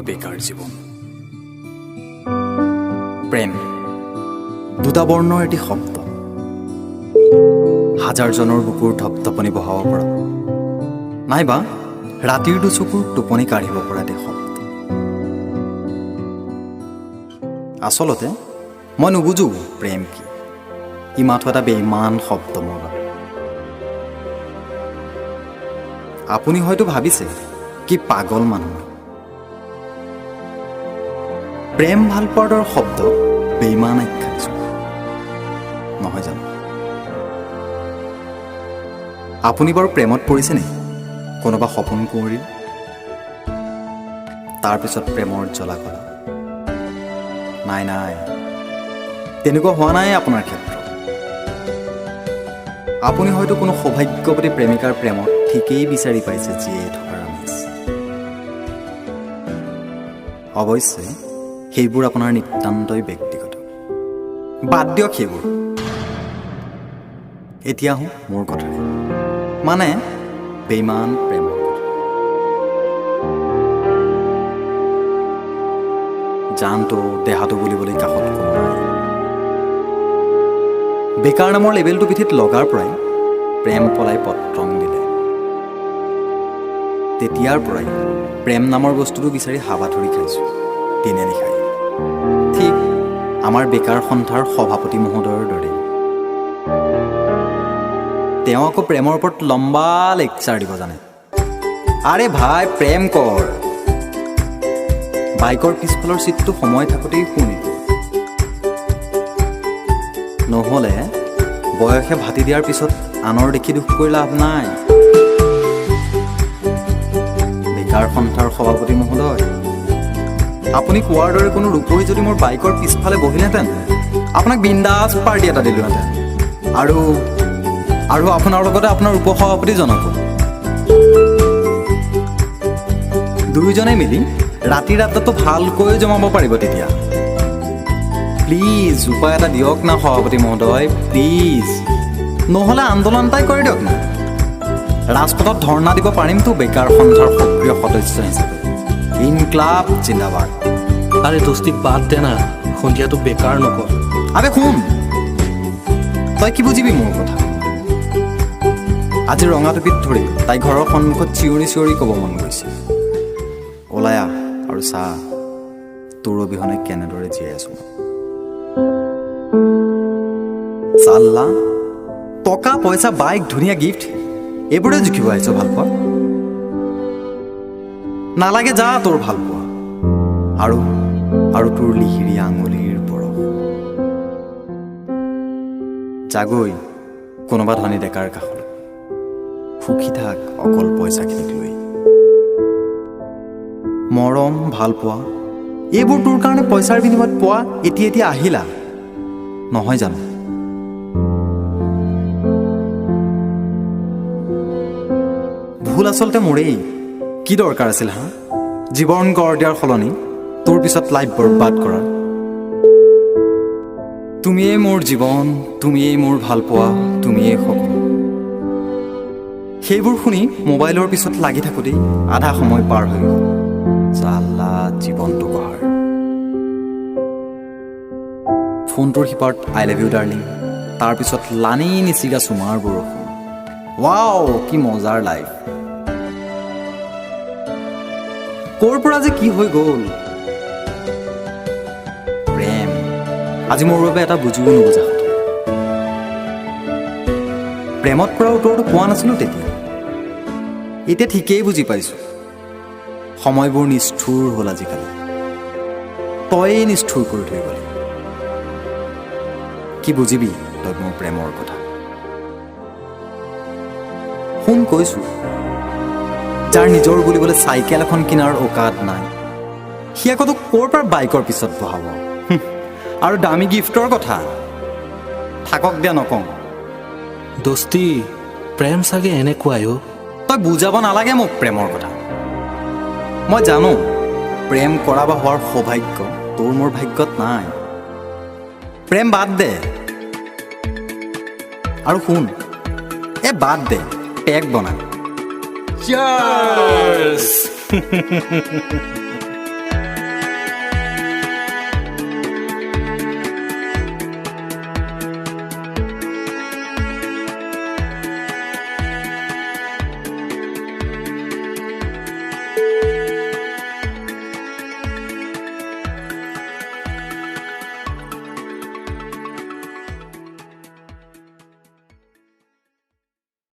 বেকাৰ জীৱন। প্ৰেম দুটা বৰ্ণৰ এটি শব্দ, হাজাৰজনৰ বুকুৰ ধপধপনি বহাব পৰা, নাইবা ৰাতিৰ দুচকুৰ টোপনি কাঢ়িব পৰা এটি শব্দ। আচলতে মই নুবুজো প্ৰেম কি, ই মাথো এটা বেইমান শব্দ মোৰ বাবে। আপুনি হয়তো ভাবিছে কি পাগল মানুহ, প্ৰেম ভাল পোৱাৰ দৰে শব্দ বেইমান আখ্যা দিছোঁ, নহয় জানো? আপুনি বাৰু প্ৰেমত পৰিছে নেকি? কোনোবা সপোন কুঁৱৰীৰ, তাৰপিছত প্ৰেমৰ জ্বলা কলা? নাই নাই, তেনেকুৱা হোৱা নাই আপোনাৰ ক্ষেত্ৰত। আপুনি হয়তো কোনো সৌভাগ্যৱতী প্ৰেমিকাৰ প্ৰেমত ঠিকেই বিচাৰি পাইছে জীয়াই থকাৰ আমেজ। অৱশ্যে সেইবোৰ আপোনাৰ নিতান্তই ব্যক্তিগত, বাদ দিয়ক সেইবোৰ। এতিয়া আহোঁ মোৰ কথাৰে, মানে বেইমান প্ৰেমৰ কথা। জানটো দেহাটো বুলিবলৈ কাষত কোনো নাই। বেকাৰ নামৰ লেবেলটো পিঠিত লগাৰ পৰাই প্ৰেম পলাই পত্ৰং দিলে। তেতিয়াৰ পৰাই প্ৰেম নামৰ বস্তুটো বিচাৰি হাবাথুৰি খাইছোঁ দিনে নিশাই, ঠিক আমাৰ বেকাৰ সন্থাৰ সভাপতি মহোদয়ৰ দৰেই। তেওঁ আকৌ প্ৰেমৰ ওপৰত লম্বা লেকচাৰ দিব জানে। আৰে ভাই, প্ৰেম কৰ। বাইকৰ পিছফালৰ চিটটো সময় থাকোঁতেই শুনিব, নহ'লে বয়সে ভাটি দিয়াৰ পিছত আনৰ দেখি দুখ কৰি লাভ নাই। বেকাৰ সন্থাৰ সভাপতি মহোদয়, আপুনি কোৱাৰ দৰে কোনো ৰূপহী যদি মোৰ বাইকৰ পিছফালে বহিলেহেঁতেন, আপোনাক বিন্দাছ পাৰ্টি এটা দিলোহেঁতেন, আৰু আপোনাৰ লগতে আপোনাৰ উপসভাপতিজনকো। দুয়োজনে মিলি ৰাতিৰ আড্ডাটো ভালকৈ জমাব পাৰিব তেতিয়া। প্লিজ উপায় এটা দিয়ক না সভাপতি মহোদয়, প্লিজ। নহ'লে আন্দোলন এটাই কৰি দিয়ক না, ৰাজপথত ধৰ্ণা দিব পাৰিমতো বেকাৰ সন্থাৰ সক্ৰিয় সদস্য হিচাপে। ইনক্লাব জিন্দাবাদ। আৰে দোস্তি বাদ দে না, সন্ধিয়াটো বেকাৰ নকৰ। আৰে শুন, তই কি বুজিবি মোৰ কথা? আজি ৰঙা টুপিত ধৰি তাই ঘৰৰ সন্মুখত চিঞৰি চিঞৰি ক'ব মন গৈছে, ওলাই আহ আৰু চা তোৰ অবিহনে কেনেদৰে জীয়াই আছো। চাল্লা, টকা পইচা, বাইক, ধুনীয়া গিফ্ট, এইবোৰে জুখিব আহিছ ভাল পোৱা? নালাগে, যা তোৰ ভাল পোৱা আৰু তোৰ লিহিৰি আঙুলিৰ বৰফ। জাগৈ কোনোবা ধনী ডেকাৰ কাষলৈ, সুখী থাক অকল পইচাখিনিক লৈ। মৰম, ভাল পোৱা, এইবোৰ তোৰ কাৰণে পইচাৰ বিনিময়ত পোৱা এতিয়া আহিলা, নহয় জানো? ভুল আচলতে মোৰেই। কি দৰকাৰ আছিল হা জীৱন গঢ় দিয়াৰ সলনি তোৰ পিছত লাইফ বৰবাদ কৰাৰ? তুমিয়েই মোৰ জীৱন, তুমিয়েই মোৰ ভাল পোৱা, তুমিয়েই সকলো। সেইবোৰ শুনি মোবাইলৰ পিছত লাগি থাকোঁতেই আধা সময় পাৰ হৈ গ'ল। চাল্লা, জীৱনটো গঢ়াৰ। ফোনটোৰ শিপাত আই লাভ ইউ ডাৰ্লিং, তাৰপিছত লানি নিচিগা চুমাৰ বৰষুণ। ৱাও, কি মজাৰ লাইফ। ক'ৰ পৰা যে কি হৈ গ'ল। প্ৰেম আজি মোৰ বাবে এটা বুজিব নুবুজা কথা। প্ৰেমত পৰা উত্তৰটো পোৱা নাছিলোঁ তেতিয়া, এতিয়া ঠিকেই বুজি পাইছোঁ। সময়বোৰ নিষ্ঠুৰ হ'ল আজিকালি, তয়েই নিষ্ঠুৰ কৰি থৈ গ'লি। কি বুজিবি তই মোৰ প্ৰেমৰ কথা? শুন কৈছোঁ, যাৰ নিজৰ বুলিবলৈ চাইকেল এখন কিনাৰ অকাত নাই, সি আকৌ তোক ক'ৰ পৰা বাইকৰ পিছত বহাব? আৰু দামী গিফ্টৰ কথা থাকক দিয়া, নকওঁ। দোস্তি প্ৰেম চাগে এনেকুৱাই অ'। তই বুজাব নালাগে মোক প্ৰেমৰ কথা। মই জানো প্ৰেম কৰা বা হোৱাৰ সৌভাগ্য তোৰ মোৰ ভাগ্যত নাই। প্ৰেম বাদ দে, আৰু শুন, বাদ দে, পেক বনা। Cheers!